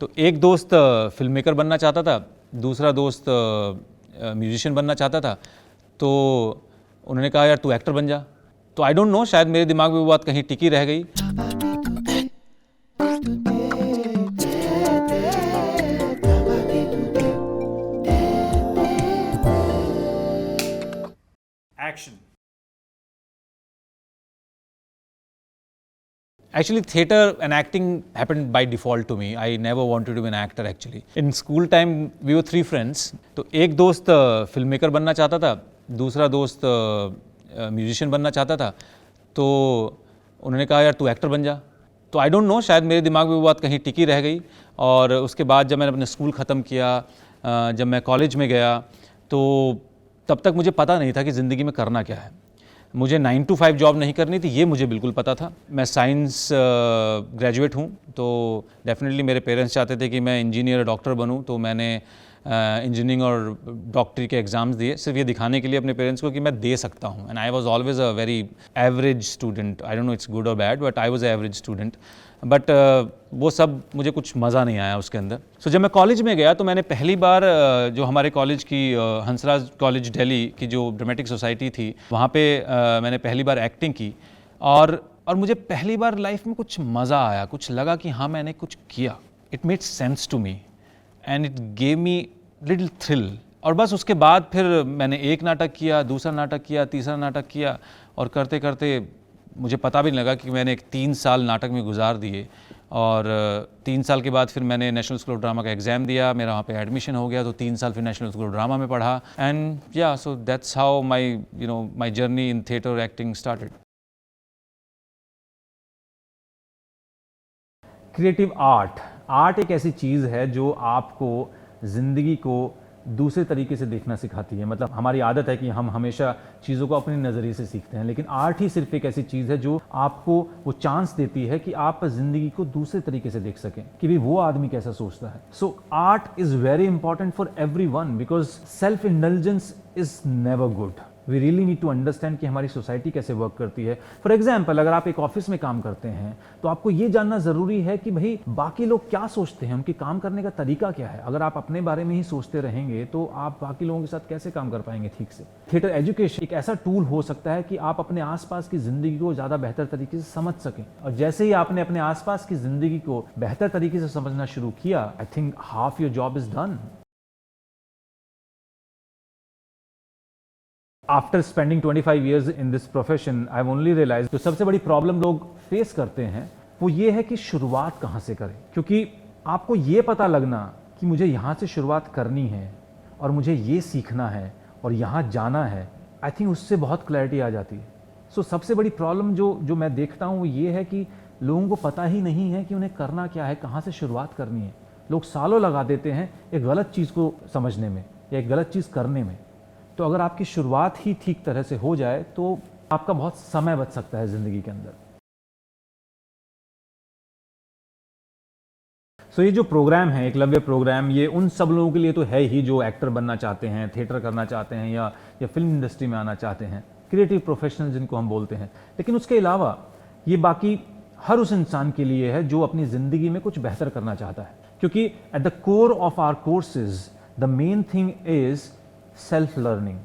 तो एक दोस्त फिल्म मेकर बनना चाहता था, दूसरा दोस्त म्यूजिशियन बनना चाहता था। तो उन्होंने कहा यार तू एक्टर बन जा। तो आई डोंट नो, शायद मेरे दिमाग में वो बात कहीं टिकी रह गई। Action. Actually, theatre and acting happened by default to me. I never wanted to be an actor actually. In school time, we were three friends. तो एक दोस्त फिल्म मेकर बनना चाहता था, दूसरा दोस्त म्यूजिशियन बनना चाहता था। तो उन्होंने कहा यार तू एक्टर बन जा। तो आई डोंट नो, शायद मेरे दिमाग में वो बात कहीं टिकी रह गई। और उसके बाद जब मैंने अपने स्कूल ख़त्म किया, जब मैं कॉलेज में गया, तो तब तक मुझे पता नहीं था कि ज़िंदगी में करना क्या है। मुझे 9 to 5 जॉब नहीं करनी थी, ये मुझे बिल्कुल पता था। मैं साइंस ग्रेजुएट हूँ, तो डेफिनेटली मेरे पेरेंट्स चाहते थे कि मैं इंजीनियर डॉक्टर बनूँ। तो मैंने इंजीनियरिंग और डॉक्टरी के एग्ज़ाम्स दिए, सिर्फ ये दिखाने के लिए अपने पेरेंट्स को कि मैं दे सकता हूँ। And I was always a very average student. I don't know it's good और bad, but I was average student. But वो सब मुझे कुछ मज़ा नहीं आया उसके अंदर। सो जब मैं कॉलेज में गया तो मैंने पहली बार जो हमारे कॉलेज की हंसराज कॉलेज दिल्ली की जो ड्रामेटिक सोसाइटी थी, वहाँ पे मैंने पहली बार एक्टिंग की। और मुझे पहली बार लाइफ में कुछ मज़ा आया, कुछ लगा कि हाँ मैंने कुछ किया। It made sense to me and it gave me little thrill. और बस उसके बाद फिर मैंने एक नाटक किया, दूसरा नाटक किया, तीसरा नाटक किया, और करते करते मुझे पता भी नहीं लगा कि मैंने 3 साल नाटक में गुजार दिए। और 3 साल के बाद फिर मैंने नेशनल स्कूल ऑफ ड्रामा का एग्ज़ाम दिया, मेरा वहाँ पे एडमिशन हो गया। तो 3 साल फिर नेशनल स्कूल ऑफ ड्रामा में पढ़ा। एंड या so that's how my journey in theatre acting started. Creative art एक ऐसी चीज़ है जो आपको ज़िंदगी को दूसरे तरीके से देखना सिखाती है। मतलब हमारी आदत है कि हम हमेशा चीज़ों को अपने नज़रिए से सीखते हैं, लेकिन आर्ट ही सिर्फ एक ऐसी चीज़ है जो आपको वो चांस देती है कि आप ज़िंदगी को दूसरे तरीके से देख सकें, कि भाई वो आदमी कैसा सोचता है। So art is very important for everyone, because self indulgence is never good. We really need to understand कि हमारी सोसाइटी कैसे वर्क करती है। फॉर एग्जाम्पल, अगर आप एक ऑफिस में काम करते हैं तो आपको ये जानना ज़रूरी है कि भाई बाकी लोग क्या सोचते हैं, उनके काम करने का तरीका क्या है। अगर आप अपने बारे में ही सोचते रहेंगे तो आप बाकी लोगों के साथ कैसे काम कर पाएंगे ठीक से। थिएटर एजुकेशन एक ऐसा टूल हो सकता है कि आप अपने आसपास की ज़िंदगी को ज़्यादा बेहतर तरीके से समझ सकें। और जैसे ही आपने अपने आसपास की ज़िंदगी को बेहतर तरीके से समझना शुरू किया, I think half your job is done. After spending 25 years in this profession, I've only realized जो सबसे बड़ी प्रॉब्लम लोग फेस करते हैं वो ये है कि शुरुआत कहाँ से करें। क्योंकि आपको ये पता लगना कि मुझे यहाँ से शुरुआत करनी है और मुझे ये सीखना है और यहाँ जाना है, आई थिंक उससे बहुत क्लैरिटी आ जाती है। सो सबसे बड़ी प्रॉब्लम जो मैं देखता हूँ वो ये है कि लोगों को पता ही नहीं है कि उन्हें करना क्या है, कहाँ से शुरुआत करनी है। लोग सालों लगा देते हैं एक गलत चीज़ को समझने में या एक गलत चीज़ करने में। तो अगर आपकी शुरुआत ही ठीक तरह से हो जाए तो आपका बहुत समय बच सकता है ज़िंदगी के अंदर। सो ये जो प्रोग्राम है एकलव्य प्रोग्राम, ये उन सब लोगों के लिए तो है ही जो एक्टर बनना चाहते हैं, थिएटर करना चाहते हैं या फिल्म इंडस्ट्री में आना चाहते हैं, क्रिएटिव प्रोफेशनल जिनको हम बोलते हैं। लेकिन उसके अलावा ये बाकी हर उस इंसान के लिए है जो अपनी ज़िंदगी में कुछ बेहतर करना चाहता है। क्योंकि at the core of our courses the main thing is self learning,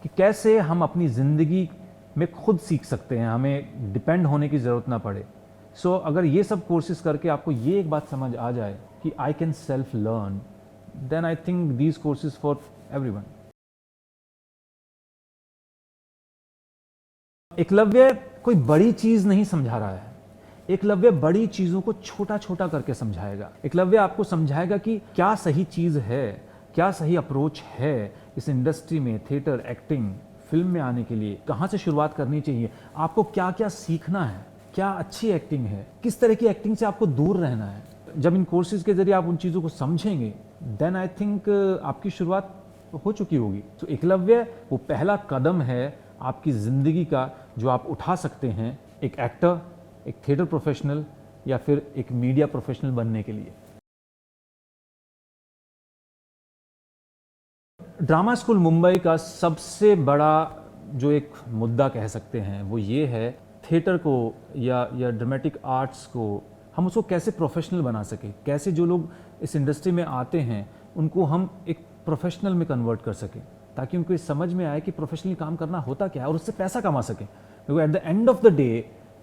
कि कैसे हम अपनी ज़िंदगी में खुद सीख सकते हैं, हमें डिपेंड होने की ज़रूरत ना पड़े। सो अगर ये सब कोर्सेज करके आपको ये एक बात समझ आ जाए कि I can self learn, then I think these courses for everyone. Eklavya कोई बड़ी चीज़ नहीं समझा रहा है, एकलव्य बड़ी चीज़ों को छोटा छोटा करके समझाएगा। एकलव्य आपको समझाएगा कि क्या सही चीज़ है, क्या सही अप्रोच है इस इंडस्ट्री में, थिएटर एक्टिंग फिल्म में आने के लिए, कहाँ से शुरुआत करनी चाहिए, आपको क्या क्या सीखना है, क्या अच्छी एक्टिंग है, किस तरह की एक्टिंग से आपको दूर रहना है। जब इन कोर्सेज के जरिए आप उन चीज़ों को समझेंगे, देन आई थिंक आपकी शुरुआत हो चुकी होगी। तो एकलव्य वो पहला कदम है आपकी ज़िंदगी का जो आप उठा सकते हैं एक एक्टर, एक थिएटर प्रोफेशनल या फिर एक मीडिया प्रोफेशनल बनने के लिए। ड्रामा स्कूल मुंबई का सबसे बड़ा जो एक मुद्दा कह सकते हैं वो ये है, थिएटर को या ड्रामेटिक आर्ट्स को हम उसको कैसे प्रोफेशनल बना सके, कैसे जो लोग इस इंडस्ट्री में आते हैं उनको हम एक प्रोफेशनल में कन्वर्ट कर सकें, ताकि उनको ये समझ में आए कि प्रोफेशनली काम करना होता क्या है और उससे पैसा कमा सकें। Because at the end of the day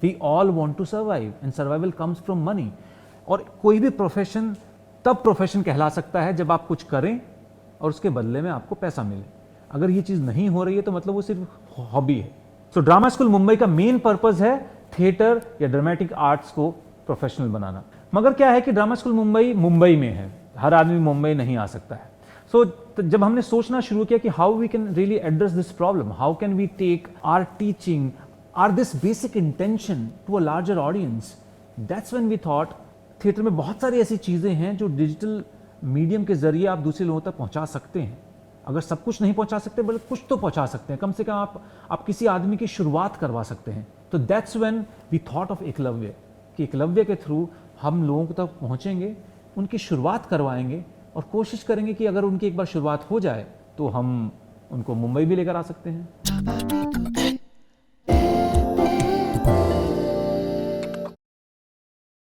we all want to survive and survival comes from money. और कोई भी प्रोफेशन तब प्रोफेशन कहला सकता है जब आप कुछ करें और उसके बदले में आपको पैसा मिले। अगर ये चीज़ नहीं हो रही है तो मतलब वो सिर्फ हॉबी है। सो ड्रामा स्कूल मुंबई का मेन पर्पस है थिएटर या ड्रामेटिक आर्ट्स को प्रोफेशनल बनाना। मगर क्या है कि ड्रामा स्कूल मुंबई में है, हर आदमी मुंबई नहीं आ सकता है। सो जब हमने सोचना शुरू किया कि how we can really address this problem, how can we take our teaching our this basic intention to a larger audience, that's when we thought theatre में बहुत सारी ऐसी चीज़ें हैं जो डिजिटल मीडियम के जरिए आप दूसरे लोगों तक पहुंचा सकते हैं। अगर सब कुछ नहीं पहुंचा सकते बल्कि कुछ तो पहुंचा सकते हैं, कम से कम आप किसी आदमी की शुरुआत करवा सकते हैं। तो that's when we thought of Eklavya, कि एकलव्य के थ्रू हम लोगों तक पहुंचेंगे, उनकी शुरुआत करवाएंगे और कोशिश करेंगे कि अगर उनकी एक बार शुरुआत हो जाए तो हम उनको मुंबई भी लेकर आ सकते हैं।